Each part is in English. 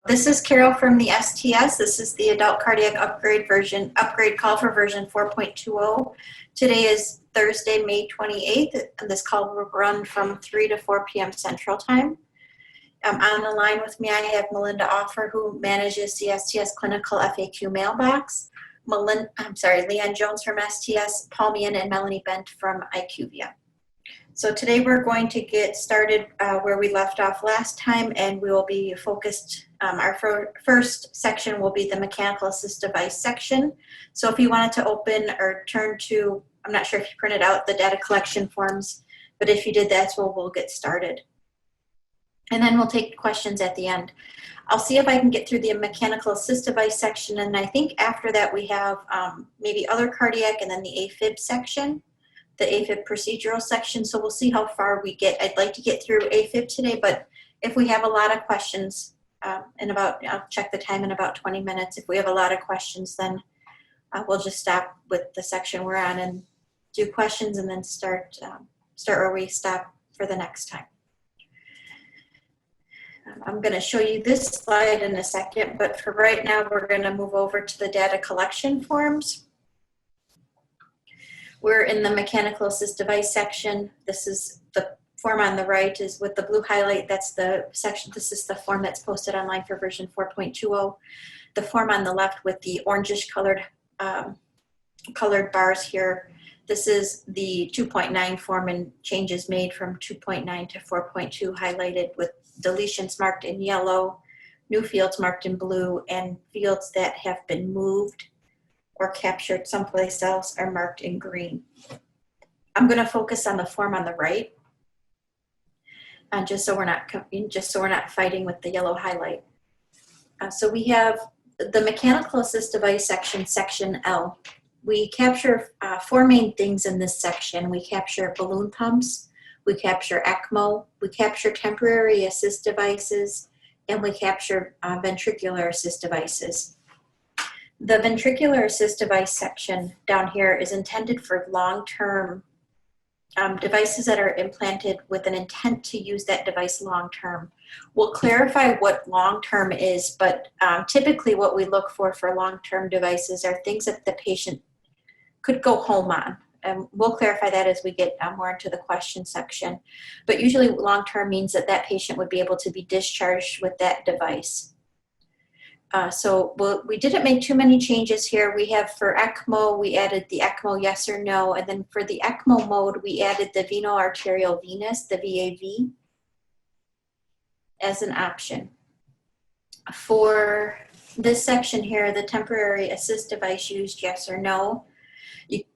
This is Carol from the STS. This is the Adult Cardiac Upgrade call for version 4.20. Today is Thursday, May 28th, and this call will run from 3 to 4 p.m. Central Time. On the line with me, I have Melinda Offer, who manages the STS Clinical FAQ mailbox. Leanne Jones from STS, Paul Meehan, and Melanie Bent from IQVIA. So today we're going to get started where we left off last time, and we will be focused, our first section will be the mechanical assist device section. So if you wanted to open or turn to, I'm not sure if you printed out the data collection forms, but if you did, that's where we'll get started. And then we'll take questions at the end. I'll see if I can get through the mechanical assist device section, and I think after that we have maybe other cardiac and then the Afib section. The Afib procedural section, so we'll see how far we get. I'd like to get through Afib today, but if we have a lot of questions I'll check the time in about 20 minutes. If we have a lot of questions, then we'll just stop with the section we're on and do questions and then start where we stop for the next time. I'm going to show you this slide in a second, but for right now, we're going to move over to the data collection forms. We're in the mechanical assist device section. This is the form on the right is with the blue highlight. That's the section. This is the form that's posted online for version 4.20. The form on the left with the orangish colored bars here. This is the 2.9 form and changes made from 2.9 to 4.2 highlighted with deletions marked in yellow, new fields marked in blue, and fields that have been moved or captured someplace else are marked in green. I'm going to focus on the form on the right, just so we're not fighting with the yellow highlight. So we have the mechanical assist device section, section L. We capture 4 main things in this section. We capture balloon pumps, we capture Ecmo, we capture temporary assist devices, and we capture ventricular assist devices. The ventricular assist device section down here is intended for long-term devices that are implanted with an intent to use that device long-term. We'll clarify what long-term is, but typically what we look for long-term devices are things that the patient could go home on. And we'll clarify that as we get more into the question section. But usually long-term means that that patient would be able to be discharged with that device. We didn't make too many changes here. We have for Ecmo, we added the Ecmo yes or no, and then for the Ecmo mode, we added the veno-arterial venous, the VAV, as an option. For this section here, the temporary assist device used yes or no,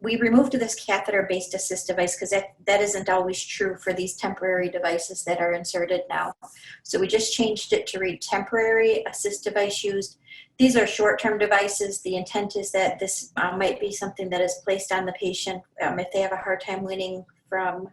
we removed this catheter-based assist device because that isn't always true for these temporary devices that are inserted now. So we just changed it to read temporary assist device used. These are short-term devices. The intent is that this might be something that is placed on the patient if they have a hard time weaning from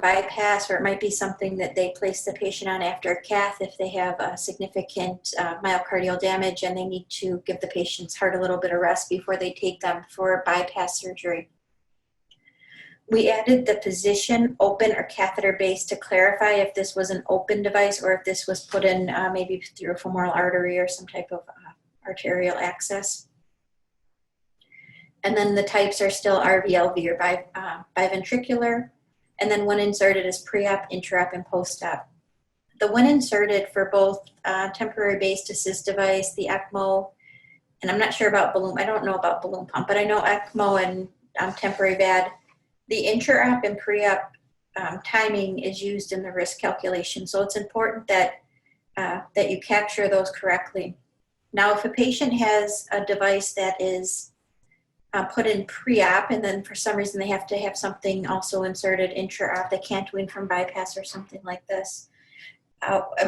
bypass, or it might be something that they place the patient on after a cath if they have a significant myocardial damage and they need to give the patient's heart a little bit of rest before they take them for bypass surgery. We added the position open or catheter base to clarify if this was an open device or if this was put in maybe through a femoral artery or some type of arterial access. And then the types are still RV/LV or biventricular. And then when inserted is pre-op, intra-op, and post-op. The when inserted for both temporary based assist device, the Ecmo, and I'm not sure about balloon, I don't know about balloon pump, but I know Ecmo and temporary VAD. The intra-op and pre-op timing is used in the risk calculation. So it's important that you capture those correctly. Now, if a patient has a device that is put in pre-op, and then for some reason they have to have something also inserted intra-op, they can't wean from bypass or something like this.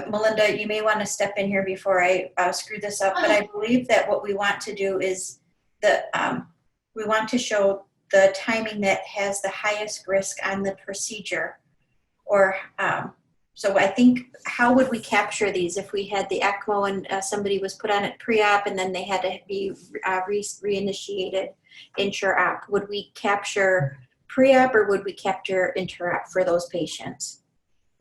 Melinda, you may want to step in here before I screw this up, but I believe that what we want to do is we want to show the timing that has the highest risk on the procedure. Or so I think, how would we capture these if we had the Ecmo and somebody was put on it pre-op and then they had to be reinitiated intra-op? Would we capture pre-op or would we capture intra-op for those patients?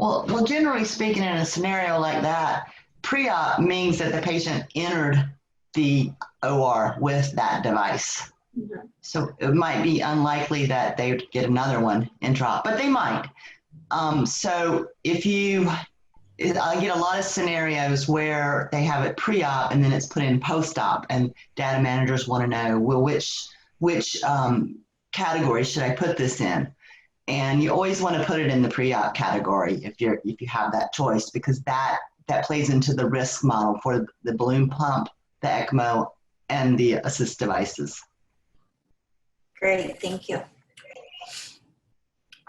Well, generally speaking, in a scenario like that, pre-op means that the patient entered the OR with that device. Mhm. So it might be unlikely that they would get another one intra-op, but they might. So I get a lot of scenarios where they have it pre-op and then it's put in post-op, and data managers want to know, well, which category should I put this in? And you always want to put it in the pre-op category if you have that choice, because that plays into the risk model for the balloon pump, the Ecmo, and the assist devices. Great, thank you.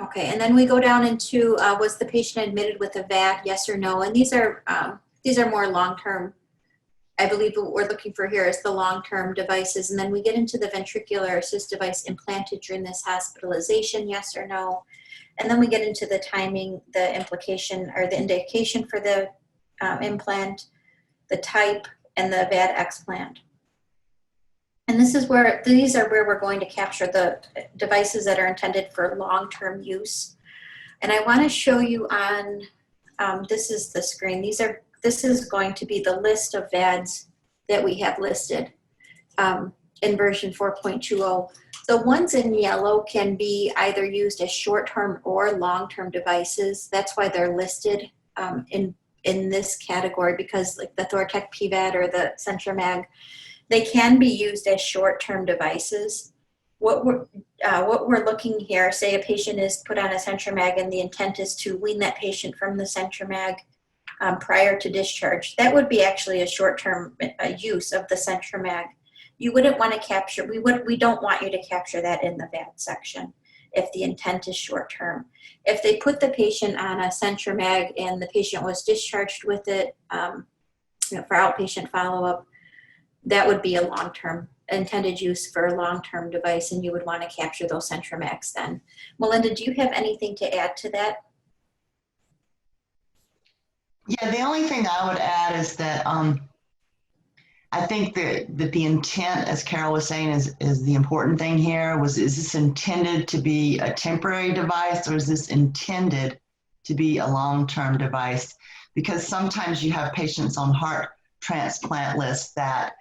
Okay, and then we go down into was the patient admitted with a VAD, yes or no? And these are more long-term. I believe what we're looking for here is the long-term devices, and then we get into the ventricular assist device implanted during this hospitalization, yes or no? And then we get into the timing, the implication or the indication for the implant, the type, and the VAD explant. And these are where we're going to capture the devices that are intended for long-term use. And I want to show you on, this is the screen. This is going to be the list of VADs that we have listed in version 4.20. The ones in yellow can be either used as short-term or long-term devices. That's why they're listed in this category, because like the Thortec PVAD or the CentraMag, they can be used as short-term devices. What we're looking here, say a patient is put on a CentraMag and the intent is to wean that patient from the CentraMag prior to discharge. That would be actually a short-term use of the CentraMag. You wouldn't want to capture, we don't want you to capture that in the VAD section if the intent is short-term. If they put the patient on a CentraMag and the patient was discharged with it for outpatient follow-up, that would be a long-term intended use for a long-term device, and you would want to capture those CentraMags then. Melinda, do you have anything to add to that? Yeah, the only thing I would add is that I think that the intent, as Carol was saying, is the important thing here. Is this intended to be a temporary device, or is this intended to be a long-term device? Because sometimes you have patients on heart transplant lists that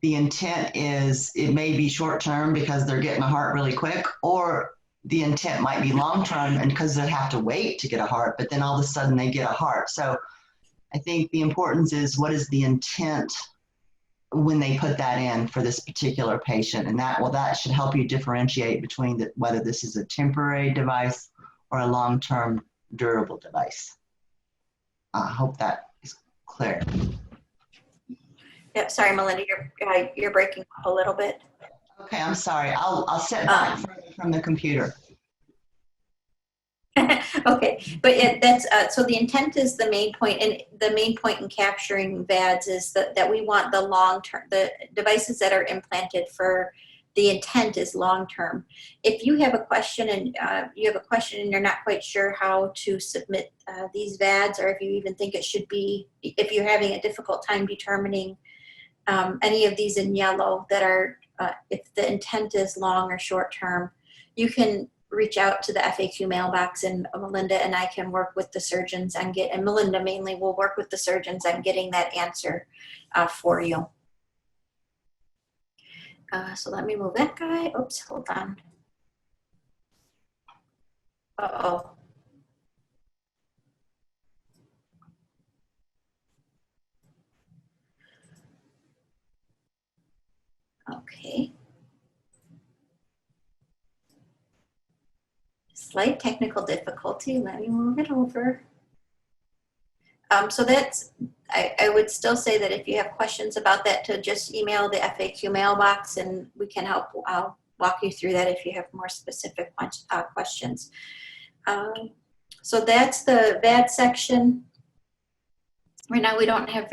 the intent is it may be short-term because they're getting a heart really quick, or the intent might be long-term and because they have to wait to get a heart, but then all of a sudden they get a heart. So I think the importance is, what is the intent when they put that in for this particular patient? And that should help you differentiate between whether this is a temporary device or a long-term durable device. I hope that is clear. Yeah, sorry, Melinda, you're breaking up a little bit. Okay, I'm sorry. I'll step back from the computer. Okay, but yeah, that's so the intent is the main point, and the main point in capturing VADs is that we want the long-term, the devices that are implanted for the intent is long-term. If you have a question and you're not quite sure how to submit these VADs, or if you even think it should be, if you're having a difficult time determining any of these in yellow that are, if the intent is long or short-term, you can reach out to the FAQ mailbox, and Melinda and I can work with the surgeons and Melinda mainly will work with the surgeons on getting that answer for you. So let me move that guy. Oops, hold on. Uh-oh. Okay. Slight technical difficulty. Let me move it over. So that's, I would still say that if you have questions about that, to just email the FAQ mailbox and we can help walk you through that if you have more specific questions. So that's the VAD section. Right now we don't have,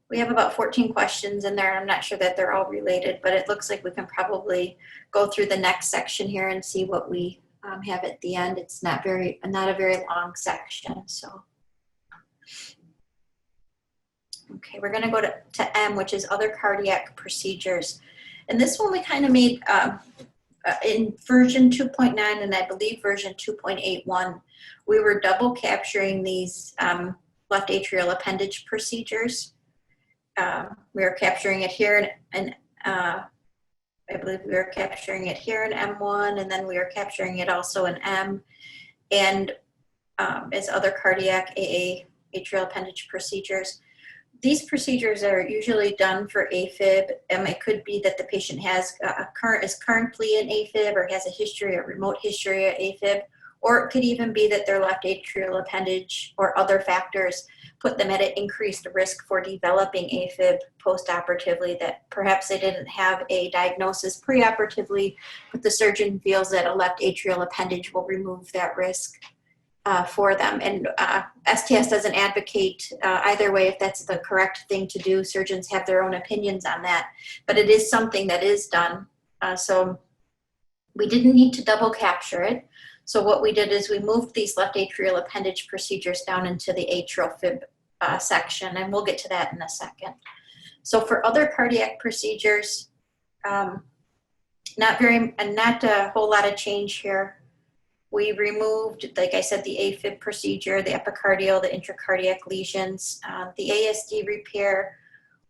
we have about 14 questions in there. I'm not sure that they're all related, but it looks like we can probably go through the next section here and see what we have at the end. It's not a very long section. So, okay, we're gonna go to M, which is other cardiac procedures. And this one we kind of made in version 2.9 and I believe version 2.81, we were double capturing these left atrial appendage procedures. We were capturing it here and I believe we were capturing it here in M1, and then we were capturing it also in M, and as other cardiac AA atrial appendage procedures. These procedures are usually done for AFib. It could be that the patient has is currently in AFib or has a history or remote history of AFib, or it could even be that their left atrial appendage or other factors put them at an increased risk for developing AFib postoperatively, that perhaps they didn't have a diagnosis preoperatively, but the surgeon feels that a left atrial appendage will remove that risk for them. And STS doesn't advocate either way if that's the correct thing to do. Surgeons have their own opinions on that, but it is something that is done. So we didn't need to double capture it. So what we did is we moved these left atrial appendage procedures down into the atrial fib section, and we'll get to that in a second. So for other cardiac procedures, not a whole lot of change here. We removed, like I said, the Afib procedure, the epicardial, the intracardiac lesions, the ASD repair.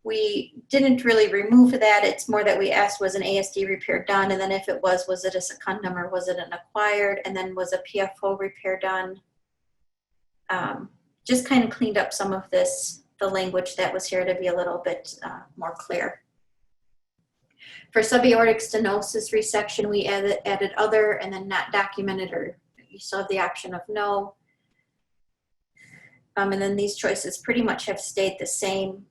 We didn't really remove that. It's more that we asked, was an ASD repair done? And then if it was it a secundum or was it an acquired? And then was a PFO repair done? Just kind of cleaned up some of this, the language that was here to be a little bit more clear. For subaortic stenosis resection, we added other and then not documented, or you still have the option of no. And then these choices pretty much have stayed the same.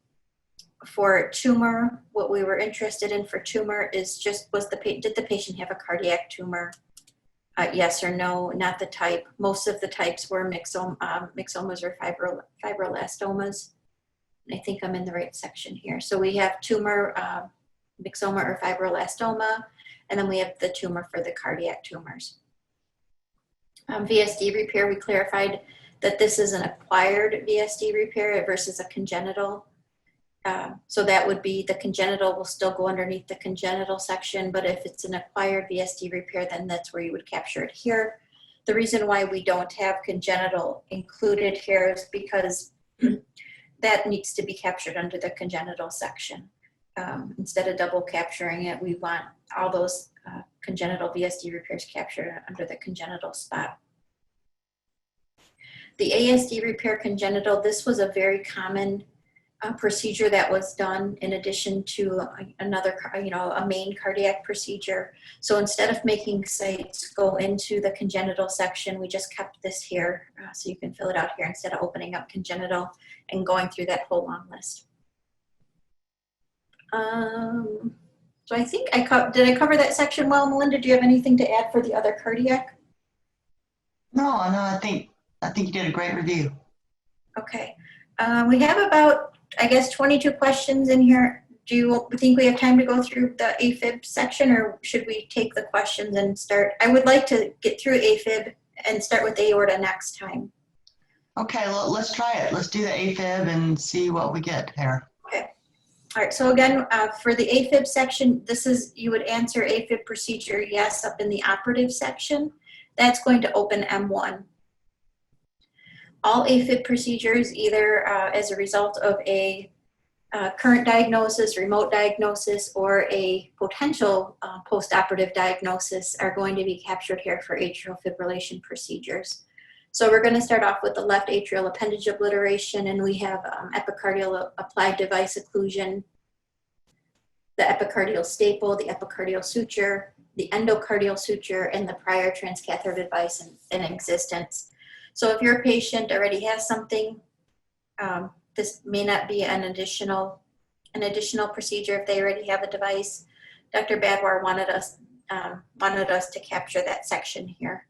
For tumor, what we were interested in for tumor is just, did the patient have a cardiac tumor? Yes or no, not the type. Most of the types were myxomas or fibroblastomas. And I think I'm in the right section here. So we have tumor, myxoma or fibroblastoma, and then we have the tumor for the cardiac tumors. Vsd repair, we clarified that this is an acquired Vsd repair versus a congenital. So that would be, the congenital will still go underneath the congenital section, but if it's an acquired VSD repair, then that's where you would capture it here. The reason why we don't have congenital included here is because that needs to be captured under the congenital section. Instead of double capturing it, we want all those congenital VSD repairs captured under the congenital spot. The ASD repair congenital, this was a very common procedure that was done in addition to another, a main cardiac procedure. So instead of making sites go into the congenital section, we just kept this here. So you can fill it out here instead of opening up congenital and going through that whole long list. So I think did I cover that section well, Melinda? Do you have anything to add for the other cardiac? No, I think you did a great review. Okay. We have about, I guess, 22 questions in here. Do you think we have time to go through the AFib section, or should we take the questions and start? I would like to get through AFib and start with aorta next time. Okay, well, let's try it. Let's do the AFib and see what we get here. Okay. All right, so again, for the AFib section, this is, you would answer AFib procedure yes up in the operative section. That's going to open M1. All AFib procedures, either as a result of a current diagnosis, remote diagnosis, or a potential postoperative diagnosis, are going to be captured here for atrial fibrillation procedures. So we're going to start off with the left atrial appendage obliteration, and we have epicardial applied device occlusion, the epicardial staple, the epicardial suture, the endocardial suture, and the prior transcatheter device in existence. So if your patient already has something, this may not be an additional procedure if they already have a device. Dr. Badwar wanted us to capture that section here.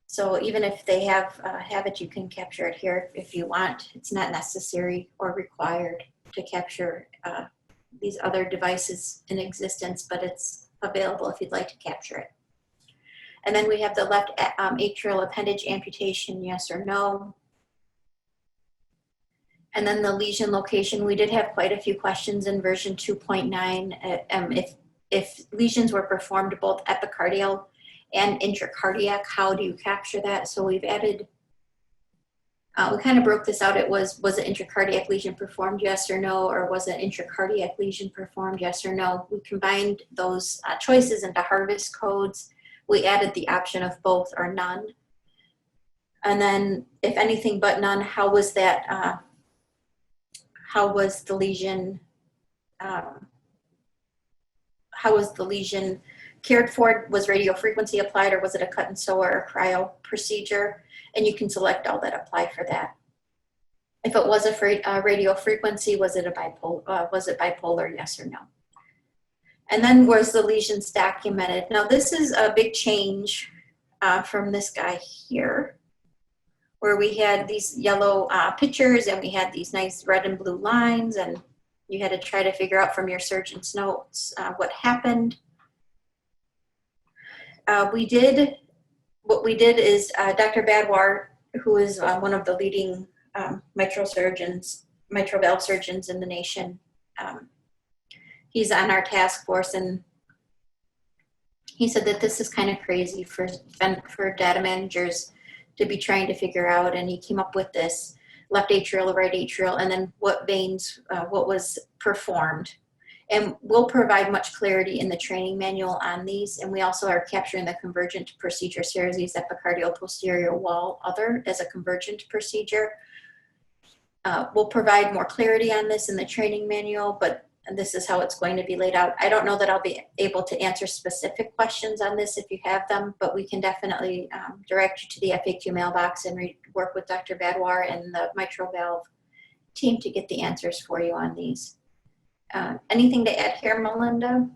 So even if they have it, you can capture it here if you want. It's not necessary or required to capture these other devices in existence, but it's available if you'd like to capture it. And then we have the left atrial appendage amputation, yes or no. And then the lesion location, we did have quite a few questions in version 2.9. If if lesions were performed both epicardial and intracardiac, how do you capture that? So we've added, we kind of broke this out. It was an intracardiac lesion performed, yes or no, or was an intracardiac lesion performed, yes or no? We combined those choices into harvest codes. We added the option of both or none. And then if anything but none, how was that, how was the lesion cared for? Was radiofrequency applied, or was it a cut and sew or a cryo procedure? And you can select all that apply for that. If it was a radiofrequency, was it bipolar, yes or no? And then was the lesions documented? Now this is a big change from this guy here, where we had these yellow pictures and we had these nice red and blue lines, and you had to try to figure out from your surgeon's notes what happened. What we did is Dr. Badwar, who is one of the leading mitral valve surgeons in the nation, he's on our task force, and he said that this is kind of crazy for data managers to be trying to figure out, and he came up with this left atrial, right atrial, and then what veins, what was performed. And we'll provide much clarity in the training manual on these, and we also are capturing the convergent procedure, Cereses epicardial posterior wall other, as a convergent procedure. We'll provide more clarity on this in the training manual, but this is how it's going to be laid out. I don't know that I'll be able to answer specific questions on this if you have them, but we can definitely direct you to the FAQ mailbox and work with Dr. Badwar and the mitral valve team to get the answers for you on these. Anything to add here, Melinda?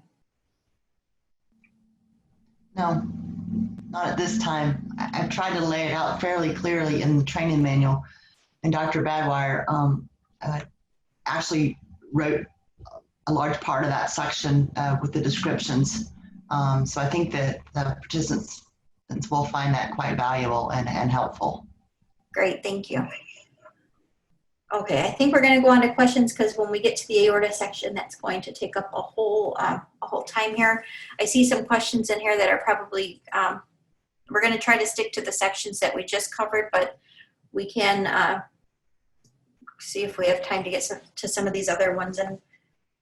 No, not at this time. I've tried to lay it out fairly clearly in the training manual, and Dr. Badwire actually wrote a large part of that section with the descriptions. So I think that the participants will find that quite valuable and helpful. Great, thank you. Okay, I think we're going to go on to questions, because when we get to the aorta section, that's going to take up a whole time here. I see some questions in here that are probably, we're going to try to stick to the sections that we just covered, but we can see if we have time to get to some of these other ones. And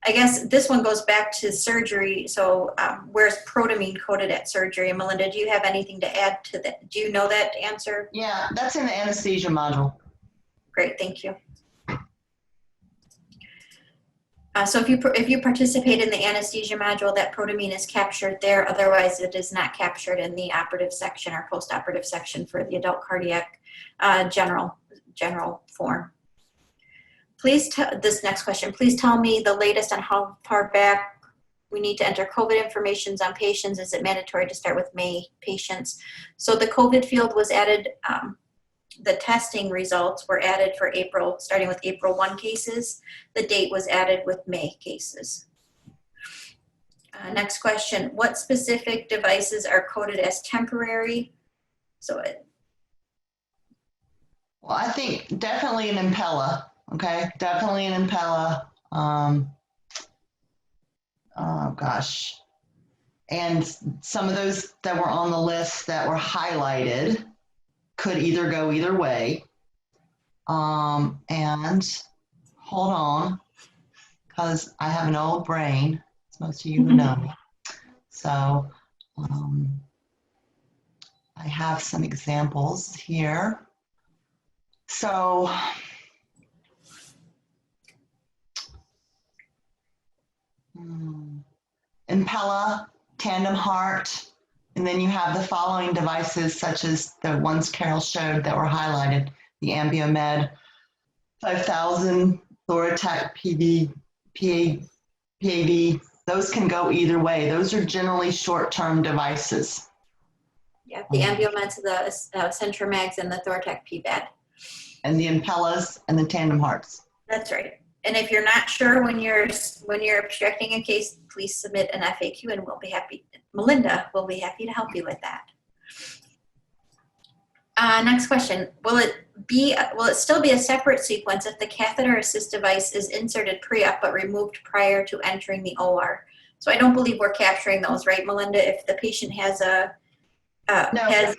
I guess this one goes back to surgery. So where's protamine coded at surgery? And Melinda, do you have anything to add to that? Do you know that answer? Yeah, that's in the anesthesia module. Great, thank you. So if you participate in the anesthesia module, that protamine is captured there. Otherwise, it is not captured in the operative section or post-operative section for the adult cardiac general form. Please, this next question, please tell me the latest on how far back we need to enter COVID information on patients. Is it mandatory to start with May patients? So the COVID field was added, the testing results were added for April, starting with April 1 cases. The date was added with May cases. Next question, what specific devices are coded as temporary? So Well, I think definitely an Impella, okay? Definitely an Impella. Oh gosh. And some of those that were on the list that were highlighted could either go either way. And hold on, because I have an old brain, as most of you know me. So I have some examples here. So Impella, tandem heart, and then you have the following devices, such as the ones Carol showed that were highlighted: the Ambiomed 5000, Thoratec PAV. Those can go either way. Those are generally short-term devices. Yeah, the Ambiomeds, the Intermax, and the Thoratec PBAD. And the Impellas and the tandem hearts. That's right. And if you're not sure when you're abstracting a case, please submit an FAQ, and we'll be happy. Melinda will be happy to help you with that. Next question: Will it still be a separate sequence if the catheter assist device is inserted pre-op but removed prior to entering the OR? So I don't believe we're capturing those, right, Melinda? If the patient has a, No.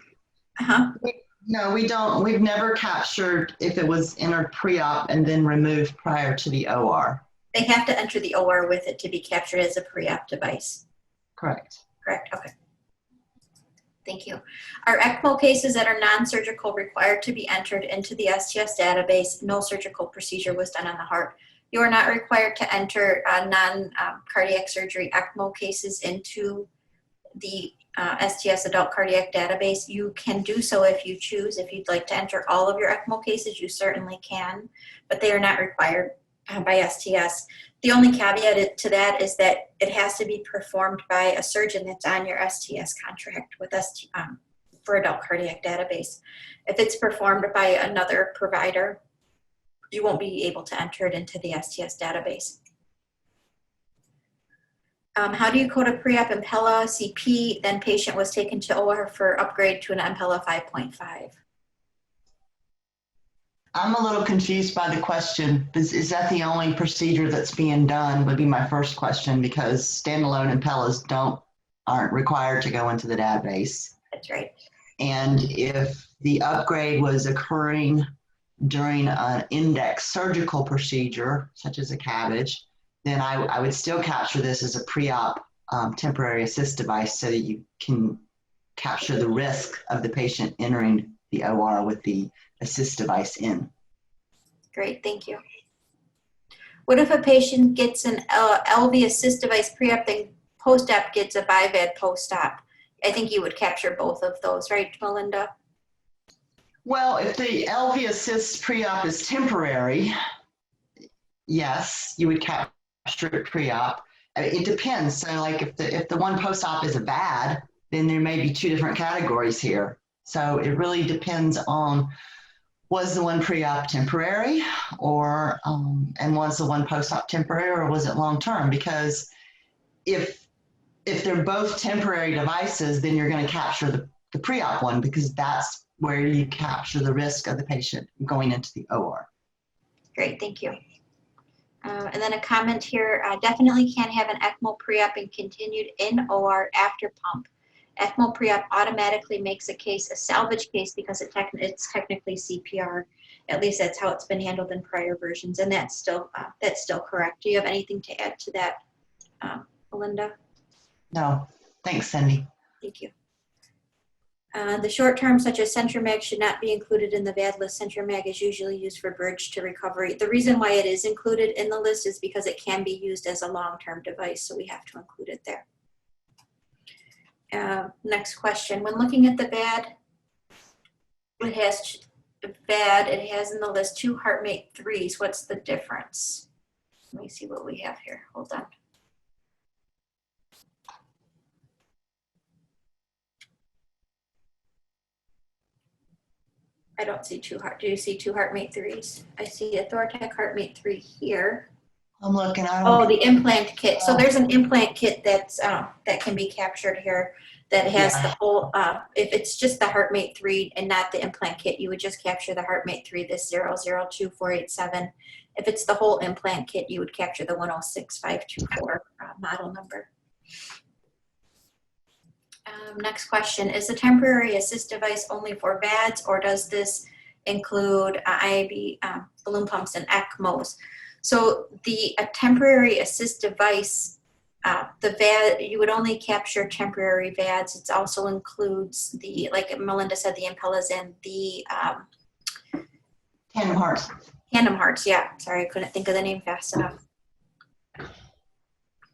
No, we don't. We've never captured if it was entered pre-op and then removed prior to the OR. They have to enter the OR with it to be captured as a pre-op device. Correct. Correct, okay. Thank you. Are Ecmo cases that are non-surgical required to be entered into the STS database? No surgical procedure was done on the heart. You are not required to enter non-cardiac surgery Ecmo cases into the STS adult cardiac database. You can do so if you choose. If you'd like to enter all of your Ecmo cases, you certainly can, but they are not required by STS. The only caveat to that is that it has to be performed by a surgeon that's on your STS contract with for adult cardiac database. If it's performed by another provider, you won't be able to enter it into the STS database. How do you code a pre-op Impella CP, then patient was taken to OR for upgrade to an Impella 5.5? I'm a little confused by the question. Is that the only procedure that's being done would be my first question, because standalone Impellas aren't required to go into the database. That's right. And if the upgrade was occurring during an index surgical procedure, such as a CABG, then I would still capture this as a pre-op temporary assist device so that you can capture the risk of the patient entering the OR with the assist device in. Great, thank you. What if a patient gets an LV assist device pre-op, then post-op gets a BIVAD post-op? I think you would capture both of those, right, Melinda? Well, if the LV assist pre-op is temporary, yes, you would capture it pre-op. It depends. So like if the one post-op is a VAD, then there may be two different categories here. So it really depends on, was the one pre-op temporary or, and was the one post-op temporary or was it long-term? Because if they're both temporary devices, then you're going to capture the pre-op one, because that's where you capture the risk of the patient going into the OR. Great, thank you. And then a comment here, definitely can have an Ecmo pre-op and continued in OR after pump. Ecmo pre-op automatically makes a case a salvage case because it's technically CPR. At least that's how it's been handled in prior versions, and that's still correct. Do you have anything to add to that, Melinda? No, thanks, Cindy. Thank you. The short term, such as Centromag, should not be included in the VAD list. Centromag is usually used for bridge to recovery. The reason why it is included in the list is because it can be used as a long-term device, so we have to include it there. Next question. When looking at the VAD, it has in the list 2 HeartMate 3s. What's the difference? Let me see what we have here. Hold on. I don't see do you see 2 HeartMate 3s? I see a Thortec HeartMate 3 here. I'm looking. Oh, the implant kit. So there's an implant kit that's that can be captured here that has the whole, if it's just the HeartMate 3 and not the implant kit, you would just capture the HeartMate 3, this 002487. If it's the whole implant kit, you would capture the 106524 model number. Next question, is the temporary assist device only for VADs, or does this include IAB balloon pumps and ECMOs? So the temporary assist device, the VAD, you would only capture temporary VADs. It also includes the, like Melinda said, the Impellas and the Tandem hearts. Tandem hearts, yeah. Sorry, I couldn't think of the name fast enough.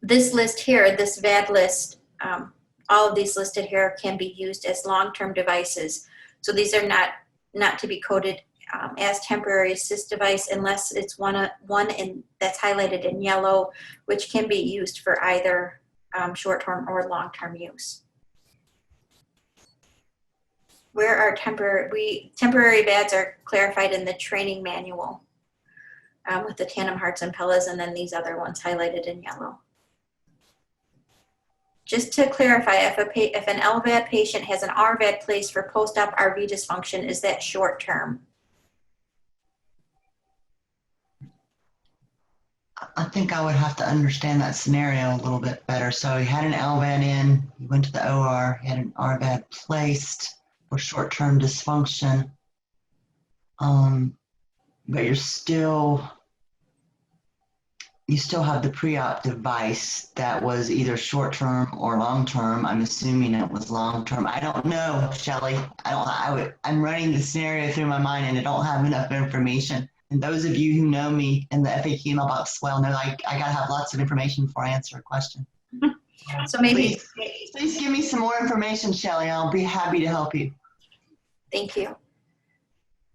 This list here, this VAD list, all of these listed here can be used as long-term devices. So these are not to be coded as temporary assist device unless it's one that's highlighted in yellow, which can be used for either short-term or long-term use. Where are temporary VADs are clarified in the training manual with the Tandem hearts and Impellas, and then these other ones highlighted in yellow. Just to clarify, if an LVAD patient has an RVAD placed for post-op RV dysfunction, is that short-term? I think I would have to understand that scenario a little bit better. So he had an LVAD in, he went to the OR, he had an RVAD placed for short-term dysfunction. But you still have the pre-op device that was either short-term or long-term. I'm assuming it was long-term. I don't know, Shelley. I'm running the scenario through my mind and I don't have enough information. And those of you who know me in the FAQ mailbox well know I gotta have lots of information before I answer a question. So maybe, Please give me some more information, Shelley. I'll be happy to help you. thank you.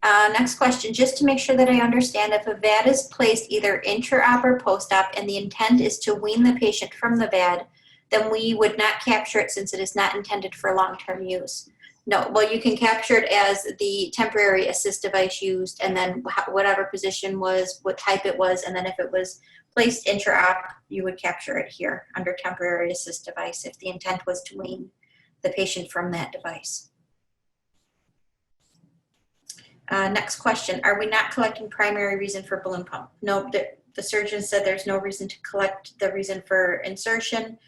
Next question, just to make sure that I understand, if a VAD is placed either intra-op or post-op and the intent is to wean the patient from the VAD, then we would not capture it since it is not intended for long-term use. No, well, you can capture it as the temporary assist device used, and then whatever position was, what type it was, and then if it was placed intra-op, you would capture it here under temporary assist device if the intent was to wean the patient from that device. Next question, are we not collecting primary reason for balloon pump? No, the surgeon said there's no reason to collect the reason for insertion.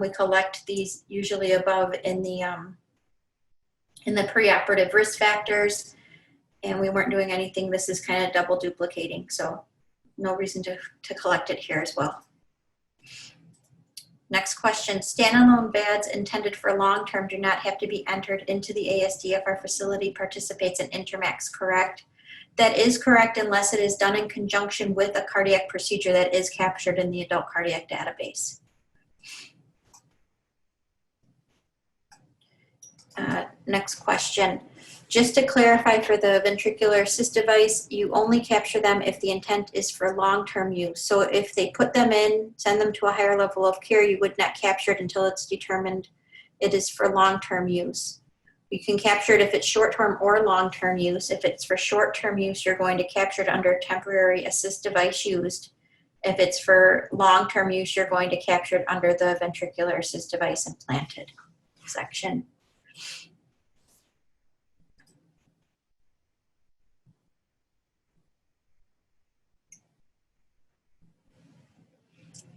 We collect these usually above in the preoperative risk factors, and we weren't doing anything. This is kind of double duplicating, so no reason to collect it here as well. Next question, standalone VADs intended for long-term do not have to be entered into the ASD if our facility participates in Intermax, correct? That is correct unless it is done in conjunction with a cardiac procedure that is captured in the adult cardiac database. Next question. Just to clarify, for the ventricular assist device, you only capture them if the intent is for long-term use. So if they put them in, send them to a higher level of care, you would not capture it until it's determined it is for long-term use. You can capture it if it's short-term or long-term use. If it's for short-term use, you're going to capture it under temporary assist device used. If it's for long-term use, you're going to capture it under the ventricular assist device implanted section.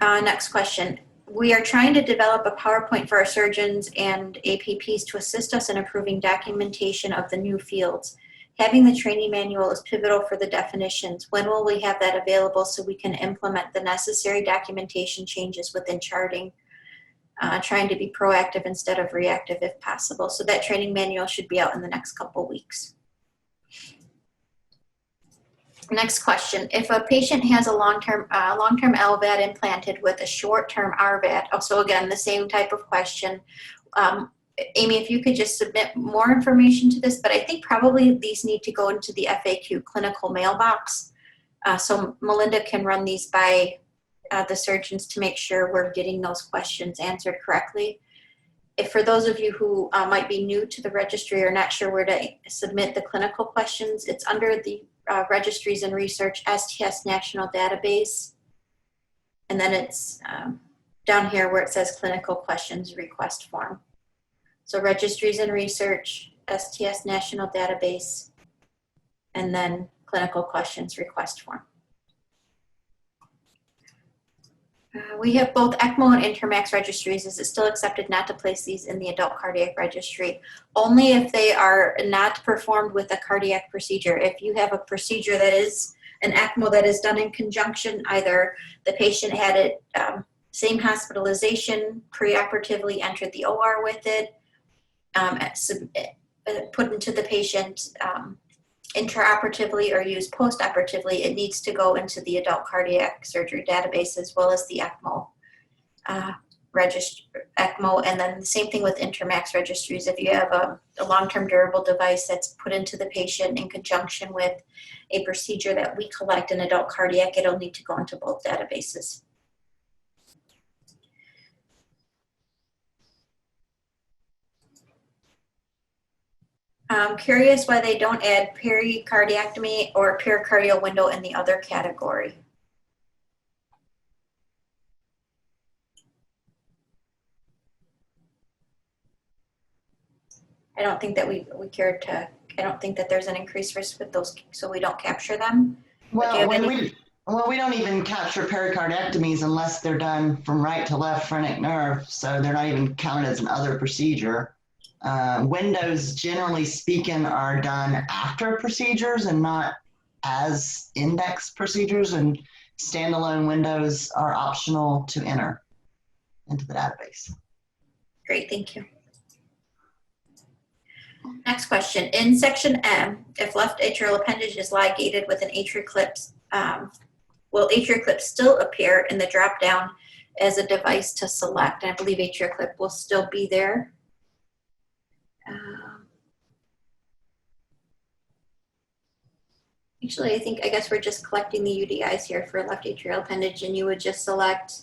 Next question. We are trying to develop a PowerPoint for our surgeons and APPs to assist us in improving documentation of the new fields. Having the training manual is pivotal for the definitions. When will we have that available so we can implement the necessary documentation changes within charting? Trying to be proactive instead of reactive if possible. So that training manual should be out in the next couple weeks. Next question, if a patient has a long-term LVAD implanted with a short-term RVAD, also again, the same type of question. Amy, if you could just submit more information to this, but I think probably these need to go into the FAQ clinical mailbox. So Melinda can run these by the surgeons to make sure we're getting those questions answered correctly. If for those of you who might be new to the registry or not sure where to submit the clinical questions, it's under the Registries and Research STS National Database. And then it's down here where it says Clinical Questions Request Form. So Registries and Research, STS National Database, and then Clinical Questions Request Form. We have both Ecmo and Intermax registries. Is it still accepted not to place these in the adult cardiac registry? Only if they are not performed with a cardiac procedure. If you have a procedure that is an Ecmo that is done in conjunction, either the patient had it, same hospitalization, preoperatively entered the OR with it, put into the patient intraoperatively or used postoperatively, it needs to go into the adult cardiac surgery database as well as the Ecmo Ecmo, and then the same thing with Intermax registries. If you have a long-term durable device that's put into the patient in conjunction with a procedure that we collect in adult cardiac, it'll need to go into both databases. I'm curious why they don't add pericardiectomy or pericardial window in the other category. I don't think that we care to, I don't think that there's an increased risk with those, so we don't capture them. Well, Well, we don't even capture pericardiectomies unless they're done from right to left phrenic nerve, so they're not even counted as an other procedure. Windows, generally speaking, are done after procedures and not as index procedures, and standalone windows are optional to enter into the database. Great, thank you. Next question. In section M, if left atrial appendage is ligated with an AtriClip, will AtriClip still appear in the drop-down as a device to select? And I believe AtriClip will still be there. Actually, I guess we're just collecting the UDIs here for left atrial appendage, and you would just select,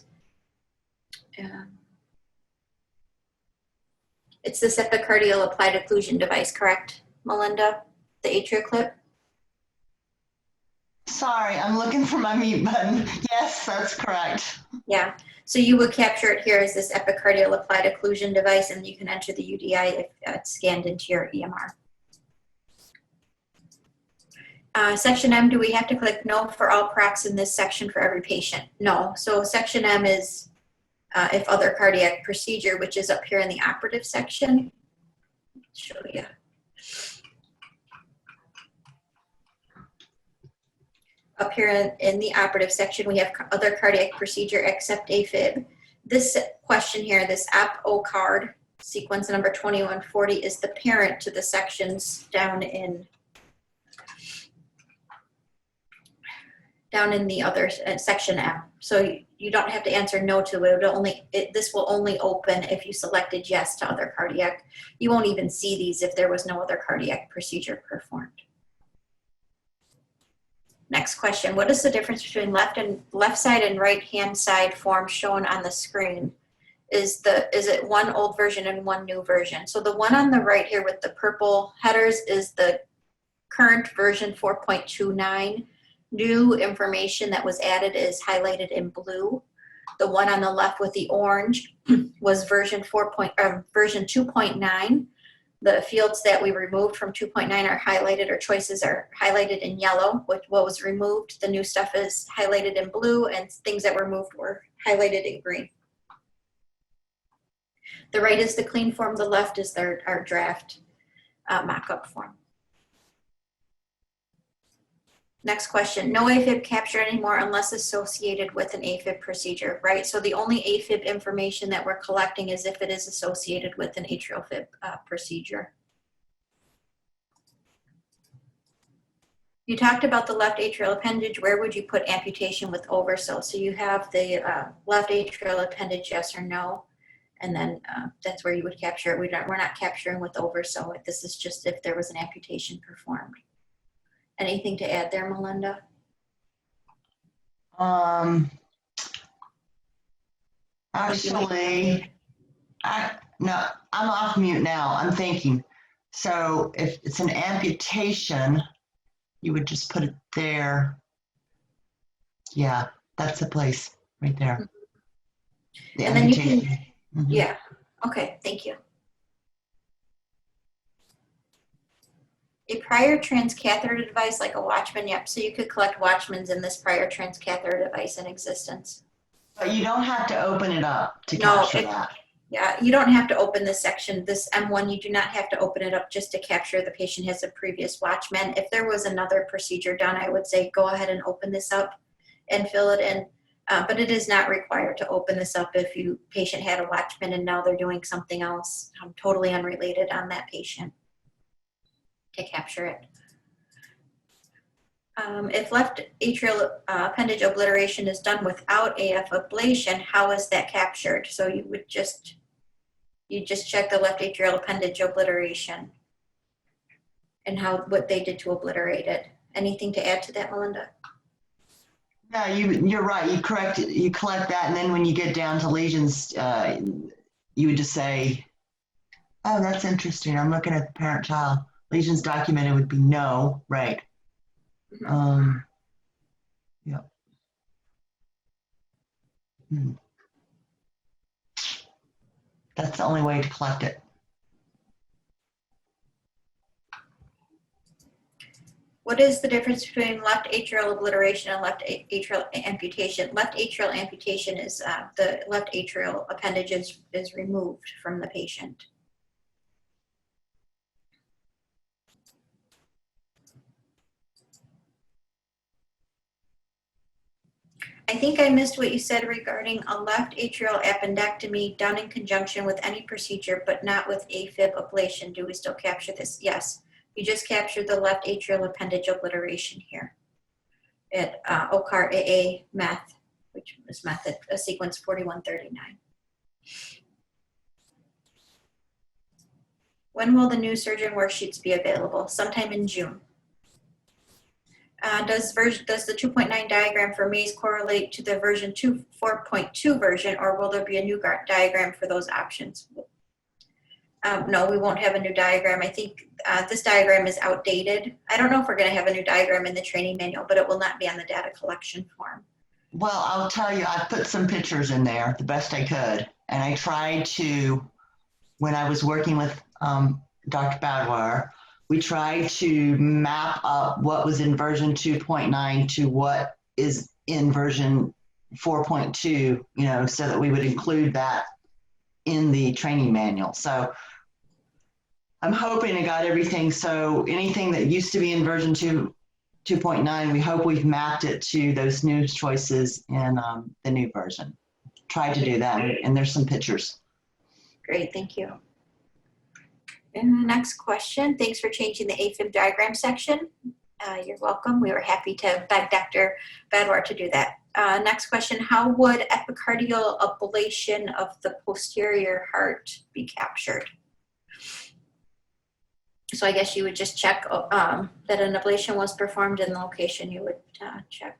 it's this epicardial applied occlusion device, correct, Melinda? The AtriClip? Sorry, I'm looking for my mute button. Yes, that's correct. Yeah, so you would capture it here as this epicardial applied occlusion device, and you can enter the UDI if it's scanned into your EMR. Section M, do we have to click no for all procs in this section for every patient? No. So section M is if other cardiac procedure, which is up here in the operative section. I'll show you. Up here in the operative section, we have other cardiac procedure except AFib. This question here, this APO card, sequence number 2140, is the parent to the sections down in the other section M. So you don't have to answer no to it. This will only open if you selected yes to other cardiac. You won't even see these if there was no other cardiac procedure performed. Next question, what is the difference between left side and right hand side form shown on the screen? Is it one old version and one new version? So the one on the right here with the purple headers is the current version 4.29. New information that was added is highlighted in blue. The one on the left with the orange was version 2.9. The fields that we removed from 2.9 are highlighted, or choices are highlighted in yellow. What was removed, the new stuff is highlighted in blue, and things that were moved were highlighted in green. The right is the clean form, the left is our draft mock-up form. Next question, no AFib captured anymore unless associated with an AFib procedure, right? So the only AFib information that we're collecting is if it is associated with an atrial fib procedure. You talked about the left atrial appendage. Where would you put amputation with oversow? So you have the left atrial appendage, yes or no, and then that's where you would capture it. We're not capturing with oversow. This is just if there was an amputation performed. Anything to add there, Melinda? Actually, no, I'm off mute now. I'm thinking. So if it's an amputation, you would just put it there. Yeah, that's the place right there. The and then you can, mm-hmm. Yeah, okay, thank you. A prior transcatheter device like a Watchman, yep, so you could collect Watchmans in this prior transcatheter device in existence. But you don't have to open it up to capture that. Yeah, you don't have to open this section, this M1, you do not have to open it up just to capture the patient has a previous Watchman. If there was another procedure done, I would say go ahead and open this up and fill it in. But it is not required to open this up if patient had a Watchman and now they're doing something else totally unrelated on that patient to capture it. If left atrial appendage obliteration is done without AF ablation, how is that captured? So you would just check the left atrial appendage obliteration and what they did to obliterate it. Anything to add to that, Melinda? No, you're right. You collect that, and then when you get down to lesions, you would just say, "Oh, that's interesting. I'm looking at the parent-child lesions documented would be no, right?" Mm-hmm. Yeah. That's the only way to collect it. What is the difference between left atrial obliteration and left atrial amputation? Left atrial amputation is the left atrial appendage is removed from the patient. I think I missed what you said regarding a left atrial appendectomy done in conjunction with any procedure, but not with AFib ablation. Do we still capture this? Yes. You just captured the left atrial appendage obliteration here at OCAR AA math, which is method sequence 4139. When will the new surgeon worksheets be available? Sometime in June. Does the 2.9 diagram for Maze correlate to the version 4.2 version, or will there be a new diagram for those options? No, we won't have a new diagram. I think this diagram is outdated. I don't know if we're going to have a new diagram in the training manual, but it will not be on the data collection form. Well, I'll tell you, I put some pictures in there the best I could. And I tried to, when I was working with Dr. Badwar, we tried to map up what was in version 2.9 to what is in version 4.2, you know, so that we would include that in the training manual. So I'm hoping I got everything. So anything that used to be in version 2.9, we hope we've mapped it to those new choices in the new version. Tried to do that, and there's some pictures. Great, thank you. And the next question, thanks for changing the AFib diagram section. You're welcome. We were happy to beg Dr. Badwar to do that. Next question, how would epicardial ablation of the posterior heart be captured? So I guess you would just check that an ablation was performed in the location you would check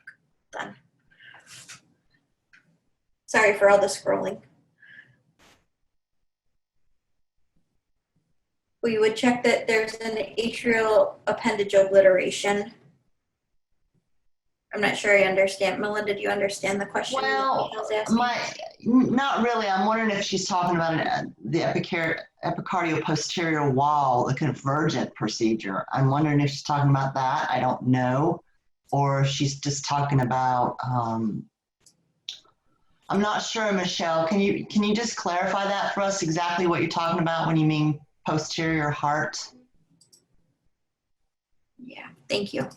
then. Sorry for all the scrolling. We would check that there's an atrial appendage obliteration. I'm not sure I understand. Melinda, do you understand the question? Well, not really. I'm wondering if she's talking about the epicardial posterior wall, the convergent procedure. I'm wondering if she's talking about that. I don't know. Or if she's just talking about, I'm not sure, Michelle. Can you just clarify that for us, exactly what you're talking about when you mean posterior heart? Yeah, thank you.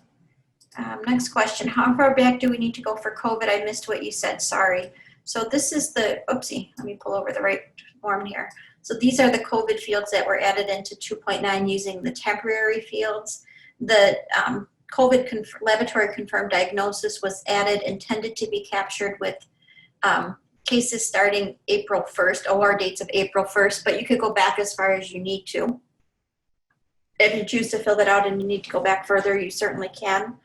Next question, how far back do we need to go for COVID? I missed what you said, sorry. So this is the, oopsie, let me pull over the right form here. So these are the COVID fields that were added into 2.9 using the temporary fields. The COVID laboratory confirmed diagnosis was added, intended to be captured with cases starting April 1st, OR dates of April 1st, but you could go back as far as you need to. If you choose to fill that out and you need to go back further, you certainly can.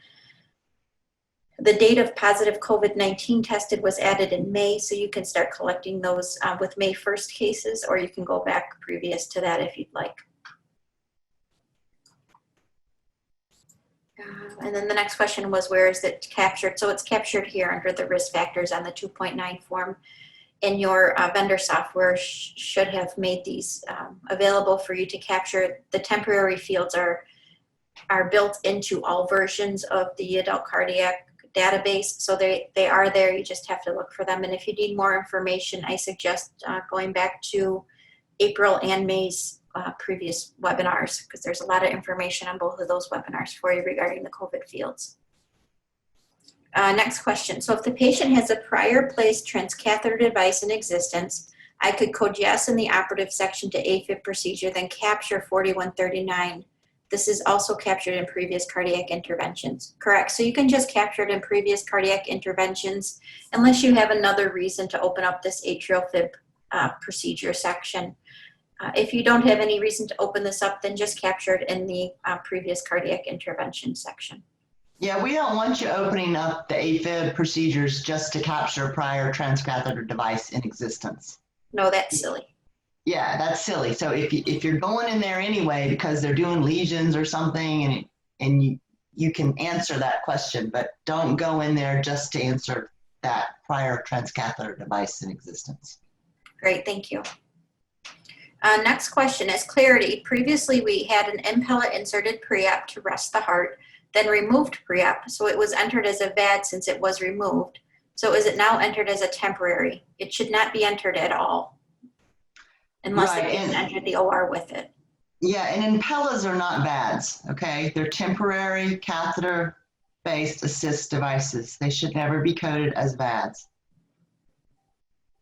The date of positive COVID-19 tested was added in May, so you can start collecting those with May 1st cases, or you can go back previous to that if you'd like. And then the next question was, where is it captured? So it's captured here under the risk factors on the 2.9 form. And your vendor software should have made these available for you to capture. The temporary fields are built into all versions of the adult cardiac database, so they are there. You just have to look for them. And if you need more information, I suggest going back to April and May's previous webinars, because there's a lot of information on both of those webinars for you regarding the COVID fields. Next question. So if the patient has a prior placed transcatheter device in existence, I could code yes in the operative section to AFib procedure, then capture 4139. This is also captured in previous cardiac interventions. Correct. So you can just capture it in previous cardiac interventions unless you have another reason to open up this atrial fib procedure section. If you don't have any reason to open this up, then just capture it in the previous cardiac intervention section. Yeah, we don't want you opening up the AFib procedures just to capture a prior transcatheter device in existence. No, that's silly. Yeah, that's silly. So if you're going in there anyway because they're doing lesions or something, and you can answer that question, but don't go in there just to answer that prior transcatheter device in existence. Great, thank you. Next question is clarity. Previously, we had an impellet inserted pre-op to rest the heart. then removed pre-op. So it was entered as a VAD since it was removed. So is it now entered as a temporary? It should not be entered at all unless the patient entered the OR with it. Yeah, and Impellas are not VADs, okay? They're temporary catheter-based assist devices. They should never be coded as VADs.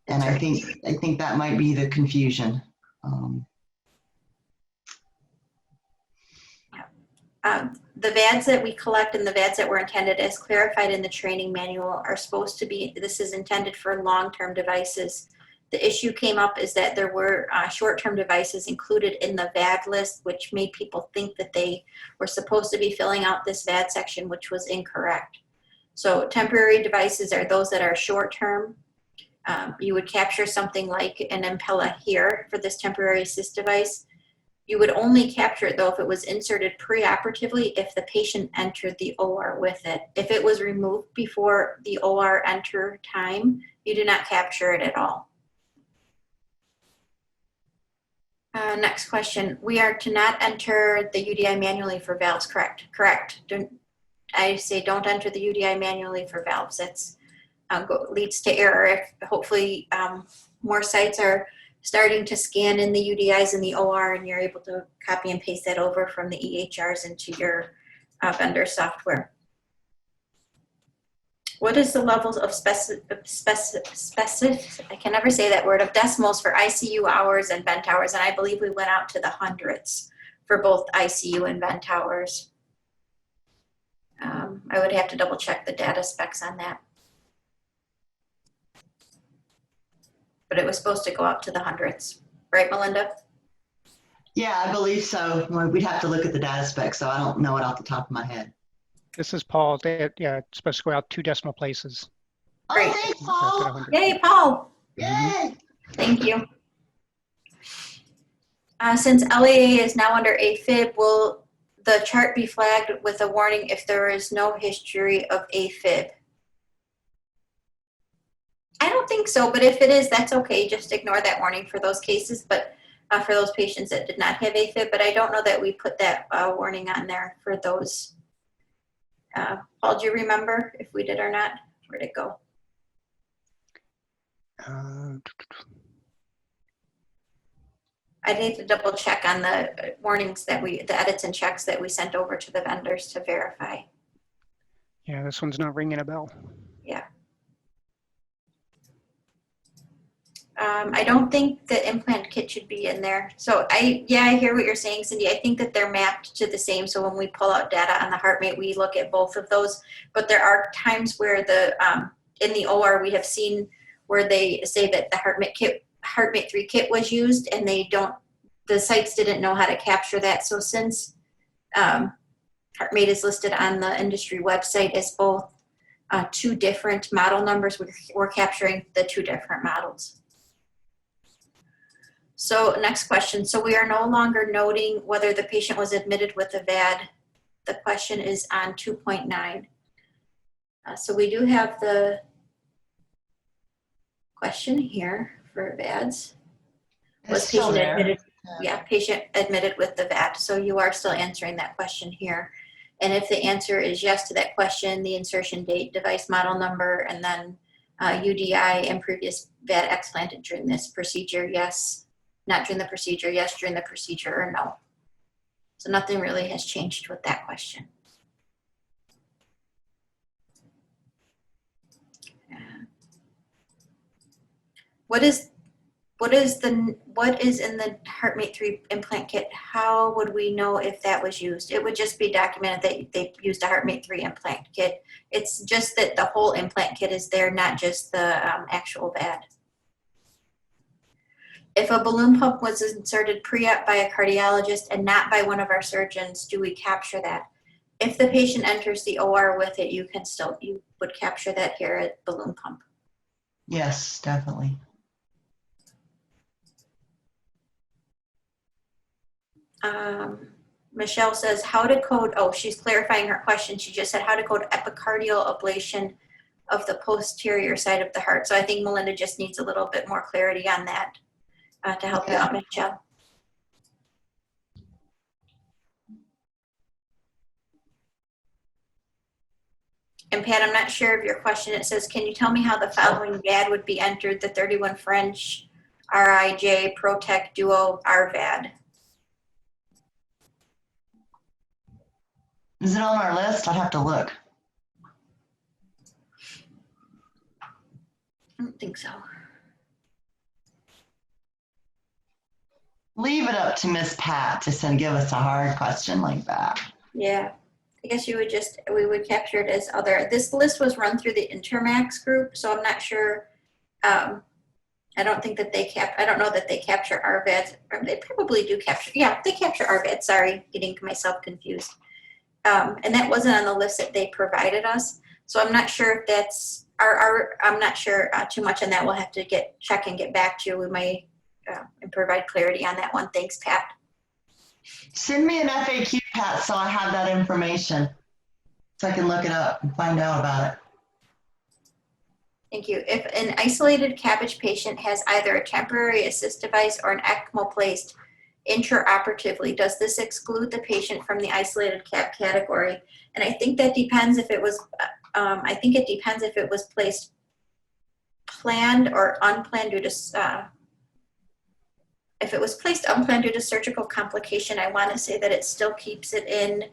And I think that might be the confusion. The VADs that we collect and the VADs that were intended as clarified in the training manual are supposed to be, this is intended for long-term devices. The issue came up is that there were short-term devices included in the VAD list, which made people think that they were supposed to be filling out this VAD section, which was incorrect. So temporary devices are those that are short-term. You would capture something like an Impella here for this temporary assist device. You would only capture it though if it was inserted preoperatively if the patient entered the OR with it. If it was removed before the OR enter time, you do not capture it at all. Next question. We are to not enter the UDI manually for valves, correct? Correct. I say don't enter the UDI manually for valves. That's leads to error. If hopefully more sites are starting to scan in the UDIs in the OR and you're able to copy and paste that over from the EHRs into your vendor software. What is the levels of I can never say that word, of decimals for ICU hours and vent hours? And I believe we went out to the hundreds for both ICU and vent hours. I would have to double check the data specs on that. But it was supposed to go up to the hundreds. Right, Melinda? Yeah, I believe so. Well, we'd have to look at the data specs, so I don't know it off the top of my head. This is Paul. Yeah, it's supposed to go out 2 decimal places. Great. Oh, thanks, Paul. Yay, Paul. Yay. Thank you. Since LAA is now under AFib, will the chart be flagged with a warning if there is no history of AFib? I don't think so, but if it is, that's okay. Just ignore that warning for those cases, but for those patients that did not have AFib, but I don't know that we put that warning on there for those. Paul, do you remember if we did or not? Where'd it go? I need to double check on the warnings that the edits and checks that we sent over to the vendors to verify. Yeah, this one's not ringing a bell. Yeah. I don't think the implant kit should be in there. So I hear what you're saying, Cindy. I think that they're mapped to the same. So when we pull out data on the HeartMate, we look at both of those. But there are times where the in the OR we have seen where they say that the HeartMate 3 kit was used, and the sites didn't know how to capture that. So since HeartMate is listed on the industry website as both 2 different model numbers, we're capturing the 2 different models. So next question. So we are no longer noting whether the patient was admitted with a VAD. The question is on 2.9. So we do have the question here for VADs. Was patient admitted? Yeah, patient admitted with the VAD. So you are still answering that question here. And if the answer is yes to that question, the insertion date, device model number, and then UDI and previous VAD explanted during this procedure, yes. Not during the procedure, yes, during the procedure, or no. So nothing really has changed with that question. What is in the HeartMate 3 implant kit? How would we know if that was used? It would just be documented that they used a HeartMate 3 implant kit. It's just that the whole implant kit is there, not just the actual VAD. If a balloon pump was inserted pre-op by a cardiologist and not by one of our surgeons, do we capture that? If the patient enters the OR with it, you would capture that here at balloon pump. Yes, definitely. Michelle says how to code, she's clarifying her question. She just said how to code epicardial ablation of the posterior side of the heart. So I think Melinda just needs a little bit more clarity on that. To help you out, Michelle. And Pat, I'm not sure of your question. It says, can you tell me how the following VAD would be entered? The 31 French, RIJ, Protect, Duo, RVAD. Is it on our list? I'd have to look. I don't think so. Leave it up to Miss Pat to give us a hard question like that. Yeah, I guess we would capture it as other. This list was run through the Intermax group, so I'm not sure. I don't think that I don't know that they capture RVADs, or they probably do capture, yeah, they capture RVADs, sorry, getting myself confused. And that wasn't on the list that they provided us. So I'm not sure if that's, I'm not sure too much on that. We'll have to check and get back to you. We might and provide clarity on that one. Thanks, Pat. Send me an FAQ, Pat, so I have that information, so I can look it up and find out about it. Thank you. If an isolated CABG patient has either a temporary assist device or an Ecmo placed intraoperatively, does this exclude the patient from the isolated CAB category? And I think that depends if it was, placed planned or unplanned due to, if it was placed unplanned due to surgical complication, I want to say that it still keeps it in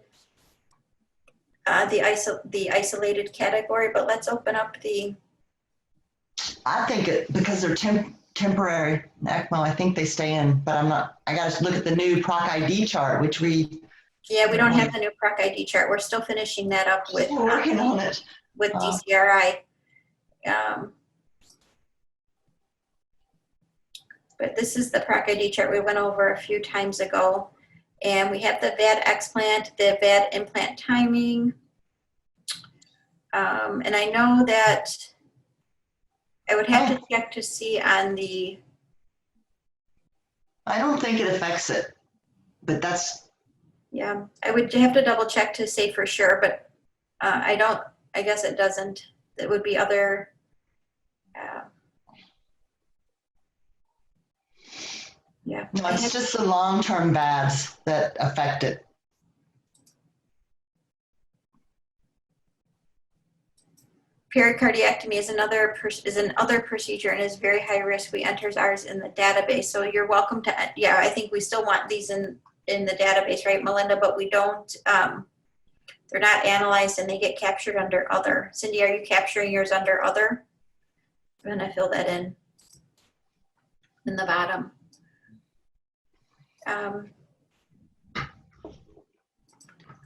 the isolated category, but let's open up the. I think because they're temporary ECMO, I think they stay in, but I'm not, I got to look at the new PROC ID chart, which Yeah, we don't have the new PROC ID chart. We're still finishing that up with. We're working on it. With DCRI. But this is the PROC ID chart we went over a few times ago. And we have the VAD explant, the VAD implant timing. And I know that I would have to check to see on the. I don't think it affects it, but that's. Yeah, I would have to double check to say for sure, but I guess it doesn't. It would be other. Yeah. No, it's just the long-term VADs that affect it. Pericardiectomy is another procedure and is very high risk. We enter ours in the database, so you're welcome to. Yeah, I think we still want these in the database, right, Melinda? But we don't. They're not analyzed and they get captured under other. Cindy, are you capturing yours under other? I'm gonna fill that in the bottom.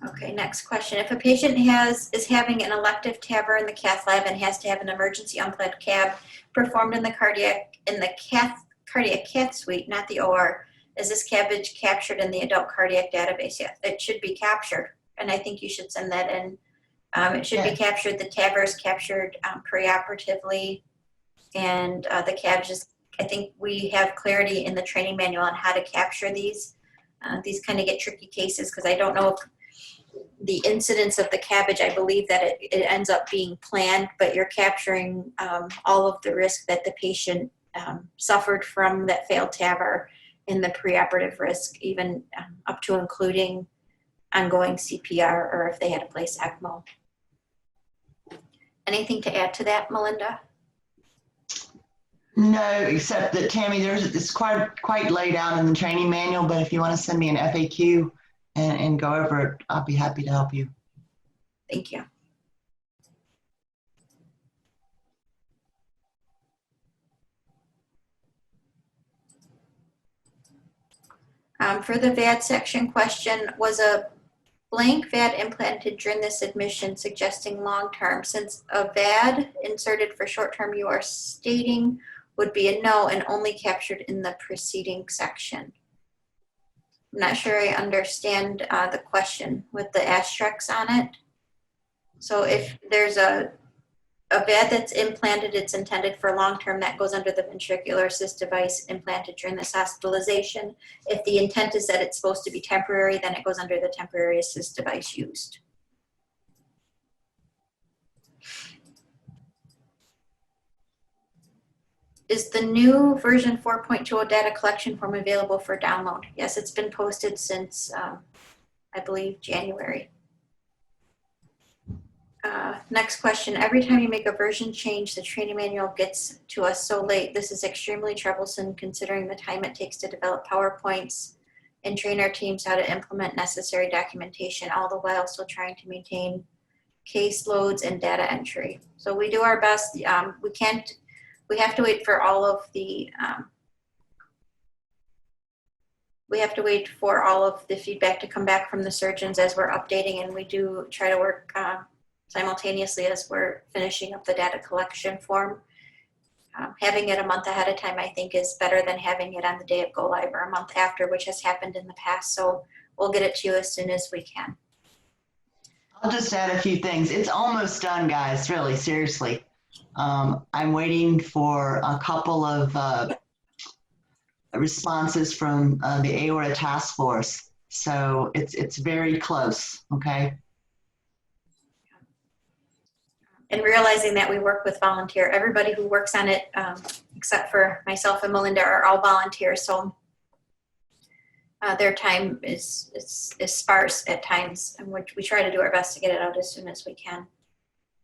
Okay, next question. If a patient is having an elective TAVR in the cath lab and has to have an emergency unplanned CAB performed in the cardiac cath suite, not the OR, is this CABG captured in the adult cardiac database? Yes, it should be captured, and I think you should send that in. It should be captured. The TAVR is captured preoperatively, and the CABG is. I think we have clarity in the training manual on how to capture these. These kind of get tricky cases because I don't know if the incidence of the CABG, I believe that it ends up being planned, but you're capturing all of the risk that the patient suffered from that failed TAVR in the preoperative risk, even up to including ongoing CPR or if they had to place ECMO. Anything to add to that, Melinda? No, except that Tammy, it's quite laid out in the training manual, but if you want to send me an FAQ and go over it, I'll be happy to help you. Thank you. For the VAD section question, was a blank VAD implanted during this admission suggesting long-term? Since a VAD inserted for short-term you are stating would be a no and only captured in the preceding section. I'm not sure I understand the question with the asterisks on it. So if there's a VAD that's implanted, it's intended for long-term, that goes under the ventricular assist device implanted during this hospitalization. If the intent is that it's supposed to be temporary, then it goes under the temporary assist device used. Is the new version 4.20 data collection form available for download? Yes, it's been posted since, I believe, January. Next question. Every time you make a version change, the training manual gets to us so late. This is extremely troublesome considering the time it takes to develop PowerPoints and train our teams how to implement necessary documentation, all the while still trying to maintain caseloads and data entry. So we do our best. We have to wait for all of the feedback to come back from the surgeons as we're updating, and we do try to work simultaneously as we're finishing up the data collection form. Having it a month ahead of time, I think, is better than having it on the day of go live or a month after, which has happened in the past. So we'll get it to you as soon as we can. I'll just add a few things. It's almost done, guys, really, seriously. I'm waiting for a couple of responses from the aorta task force. So it's very close, okay? And realizing that we work with volunteer, everybody who works on it, except for myself and Melinda, are all volunteers. So their time is sparse at times, and we try to do our best to get it out as soon as we can.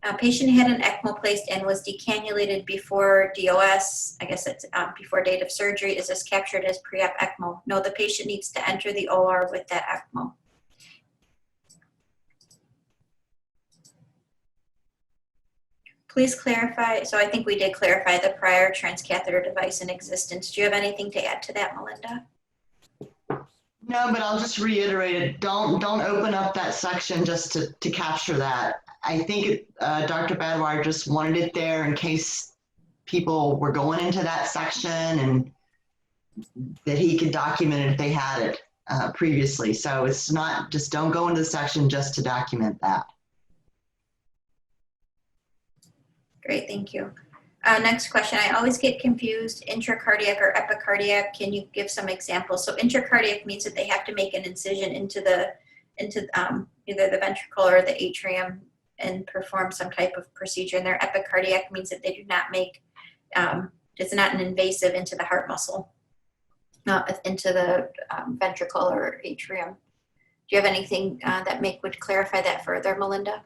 A patient had an Ecmo placed and was decannulated before DOS. I guess it's before date of surgery. Is this captured as pre-op Ecmo? No, the patient needs to enter the OR with that Ecmo. Please clarify. So I think we did clarify the prior transcatheter device in existence. Do you have anything to add to that, Melinda? No, but I'll just reiterate it. Don't open up that section just to capture that. I think Dr. Badwire just wanted it there in case people were going into that section and that he could document it if they had it previously. So it's not just, don't go into the section just to document that. Great, thank you. Next question. I always get confused, intracardiac or epicardiac. Can you give some examples? So intracardiac means that they have to make an incision into either the ventricle or the atrium and perform some type of procedure. And their epicardiac means that they do not make, it's not an invasive into the heart muscle, not into the ventricle or atrium. Do you have anything that would clarify that further, Melinda?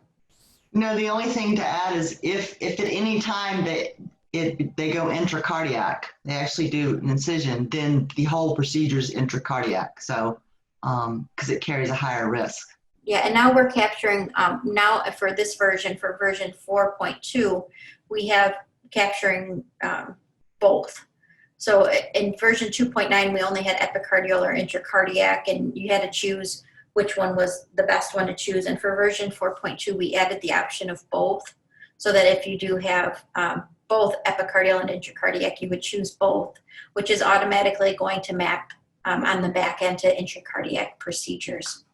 No, the only thing to add is if at any time they go intracardiac, they actually do an incision, then the whole procedure is intracardiac. So, because it carries a higher risk. Yeah, and now we're capturing, now for this version, for version 4.2, we have capturing both. So in version 2.9, we only had epicardial or intracardiac, and you had to choose which one was the best one to choose. And for version 4.2, we added the option of both, so that if you do have both epicardial and intracardiac, you would choose both, which is automatically going to map on the back end to intracardiac procedures.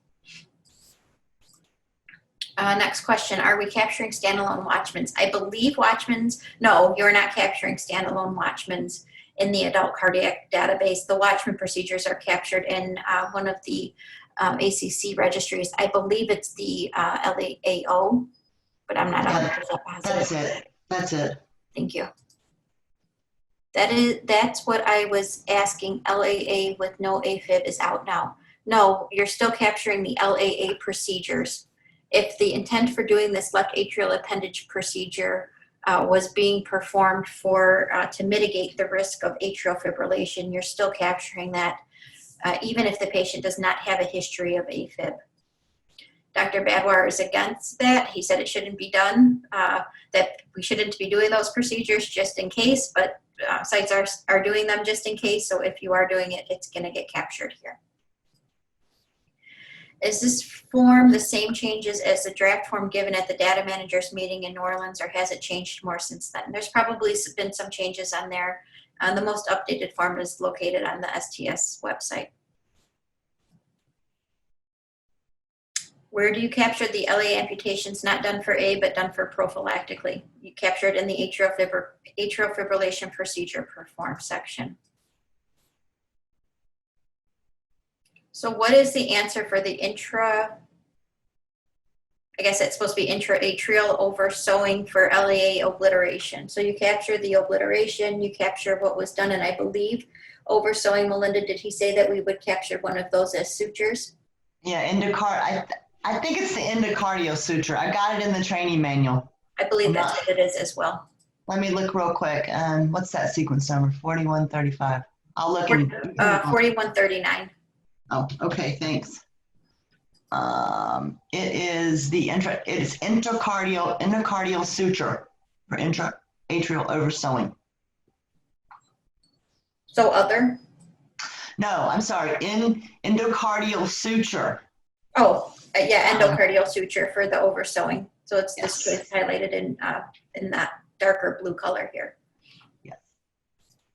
Next question, are we capturing standalone Watchmans? I believe Watchmans, no, you're not capturing standalone Watchmans in the adult cardiac database. The Watchman procedures are captured in one of the ACC registries. I believe it's the LAAO, but I'm not 100% positive. That's it. Thank you. That's what I was asking. LAA with no AFib is out now. No, you're still capturing the LAA procedures. If the intent for doing this left atrial appendage procedure was being performed to mitigate the risk of atrial fibrillation, you're still capturing that, even if the patient does not have a history of AFib. Dr. Badwire is against that. He said it shouldn't be done, that we shouldn't be doing those procedures just in case, but sites are doing them just in case. So if you are doing it, it's going to get captured here. Is this form the same changes as the draft form given at the data managers meeting in New Orleans, or has it changed more since then? There's probably been some changes on there. The most updated form is located on the STS website. Where do you capture the LA amputations not done for A but done for prophylactically? You capture it in the atrial fibrillation procedure performed section. So what is the answer for the I guess it's supposed to be intra-atrial oversewing for LAA obliteration. So you capture the obliteration, you capture what was done, and I believe oversewing, Melinda, did he say that we would capture one of those as sutures? Yeah, I think it's the endocardial suture. I got it in the training manual. I believe that's what it is as well. Let me look real quick. What's that sequence number? 4135. I'll look in. 4139. Oh, okay, thanks. It is endocardial suture for intra-atrial oversewing. So other? No, I'm sorry, endocardial suture. Oh, yeah, endocardial suture for the oversewing. So it's Yes. this choice highlighted in that darker blue color here. Yes.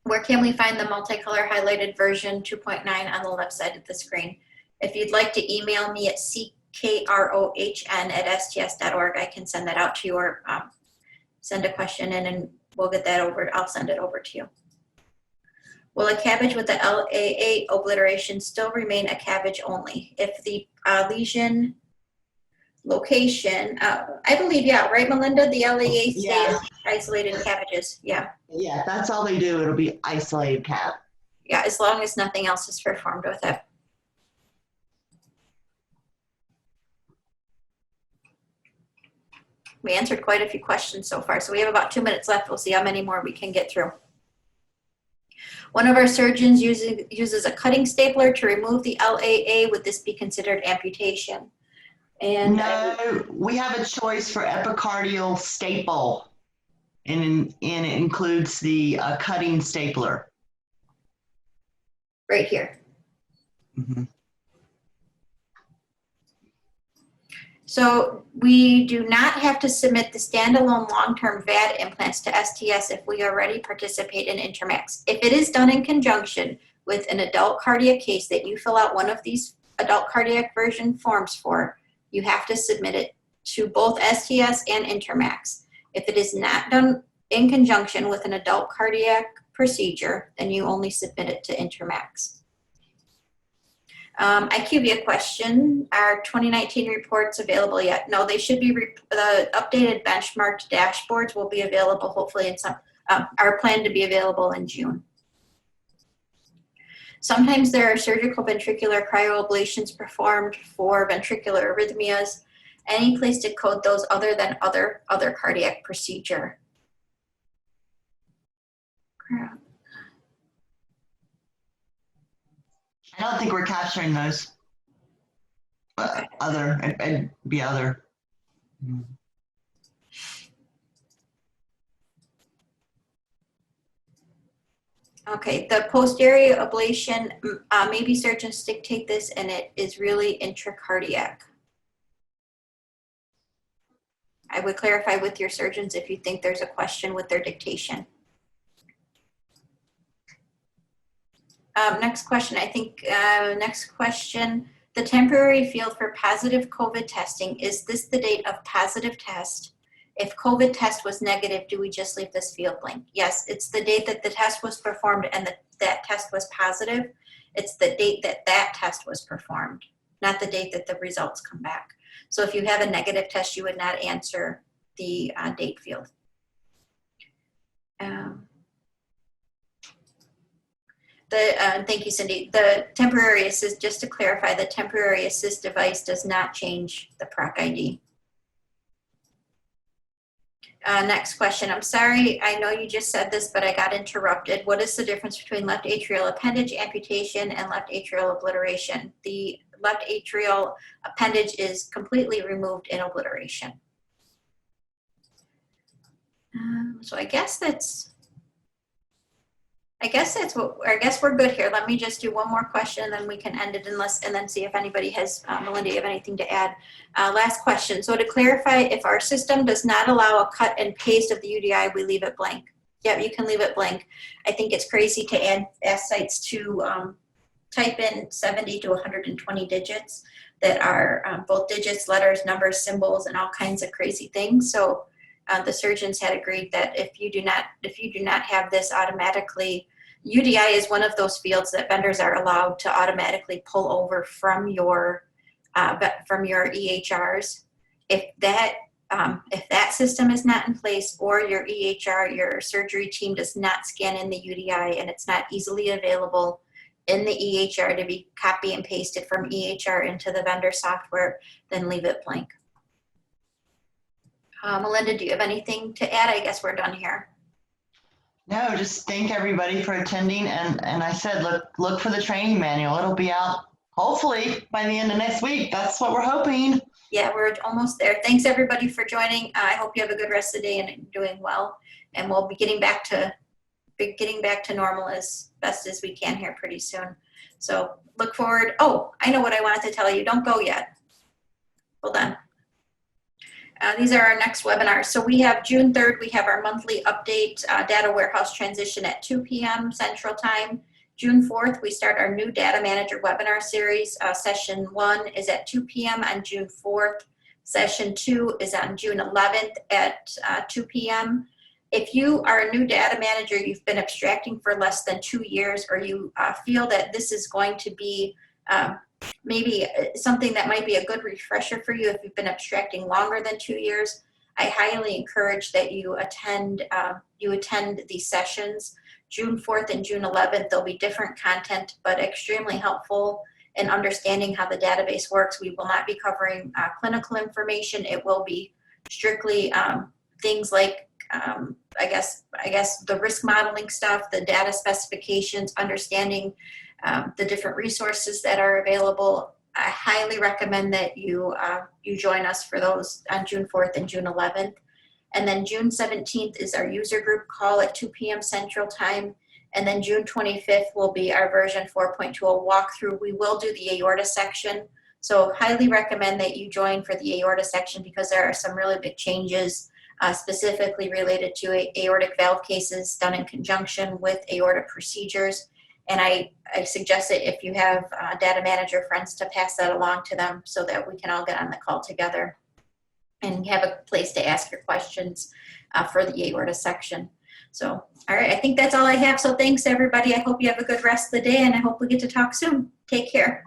Where can we find the multicolor highlighted version 2.9 on the left side of the screen? If you'd like to email me at ckrohn@sts.org, I can send that out to you, or send a question in and we'll get that over. I'll send it over to you. Will a CABG with the LAA obliteration still remain a CABG only? If the lesion location, I believe, yeah, right, Melinda? The LAA stays isolated CABGs, yeah. Yeah, that's all they do. It'll be isolated CAB. Yeah, as long as nothing else is performed with it. We answered quite a few questions so far, so we have about 2 minutes left. We'll see how many more we can get through. One of our surgeons uses a cutting stapler to remove the LAA. Would this be considered amputation? And no, we have a choice for epicardial staple, and it includes the cutting stapler. Right here. Mm-hmm. So we do not have to submit the standalone long-term VAD implants to STS if we already participate in Intermax. If it is done in conjunction with an adult cardiac case that you fill out one of these adult cardiac version forms for, you have to submit it to both STS and Intermax. If it is not done in conjunction with an adult cardiac procedure, then you only submit it to Intermax. IQVIA question, are 2019 reports available yet? No, they should be, the updated benchmarked dashboards will be available hopefully in some, are planned to be available in June. Sometimes there are surgical ventricular cryoablations performed for ventricular arrhythmias. Any place to code those other than other cardiac procedure? I don't think we're capturing those. Other, it'd be other. Okay, the posterior ablation, maybe surgeons dictate this and it is really intracardiac. I would clarify with your surgeons if you think there's a question with their dictation. Next question, I think, next question. The temporary field for positive COVID testing, is this the date of positive test? If COVID test was negative, do we just leave this field blank? Yes, it's the date that the test was performed and that test was positive. It's the date that that test was performed, not the date that the results come back. So if you have a negative test, you would not answer the date field. Thank you, Cindy. The temporary assist, just to clarify, the temporary assist device does not change the PROC ID. Next question. I'm sorry, I know you just said this, but I got interrupted. What is the difference between left atrial appendage amputation and left atrial obliteration? The left atrial appendage is completely removed in obliteration. So I guess we're good here. Let me just do one more question and then we can end it and then see if anybody has, Melinda, you have anything to add? Last question. So to clarify, if our system does not allow a cut and paste of the UDI, we leave it blank. Yeah, you can leave it blank. I think it's crazy to ask sites to type in 70 to 120 digits that are both digits, letters, numbers, symbols, and all kinds of crazy things. So the surgeons had agreed that if you do not have this automatically, UDI is one of those fields that vendors are allowed to automatically pull over from your EHRs. If that system is not in place, or your EHR, your surgery team does not scan in the UDI and it's not easily available, in the EHR to be copy and pasted from EHR into the vendor software, then leave it blank. Melinda, do you have anything to add? I guess we're done here. No, just thank everybody for attending. And I said, look for the training manual. It'll be out hopefully by the end of next week. That's what we're hoping. Yeah, we're almost there. Thanks everybody for joining. I hope you have a good rest of the day and doing well. And we'll be getting back to normal as best as we can here pretty soon. So look forward. Oh, I know what I wanted to tell you. Don't go yet. Hold on. These are our next webinars. So we have June 3rd, we have our monthly update data warehouse transition at 2 p.m. Central Time. June 4th, we start our new data manager webinar series. Session 1 is at 2 p.m. on June 4th. Session 2 is on June 11th at 2 p.m. If you are a new data manager, you've been abstracting for less than 2 years, or you feel that this is going to be maybe something that might be a good refresher for you if you've been abstracting longer than 2 years, I highly encourage that you attend these sessions. June 4th and June 11th, there'll be different content, but extremely helpful in understanding how the database works. We will not be covering clinical information. It will be strictly things like, I guess the risk modeling stuff, the data specifications, understanding the different resources that are available. I highly recommend that you join us for those on June 4th and June 11th. And then June 17th is our user group call at 2 p.m. Central Time. And then June 25th will be our version 4.20 walkthrough. We will do the aorta section. So highly recommend that you join for the aorta section because there are some really big changes specifically related to aortic valve cases done in conjunction with aorta procedures. And I suggest that if you have data manager friends to pass that along to them so that we can all get on the call together and have a place to ask your questions for the aorta section. So, all right, I think that's all I have. So thanks everybody. I hope you have a good rest of the day and I hope we get to talk soon. Take care.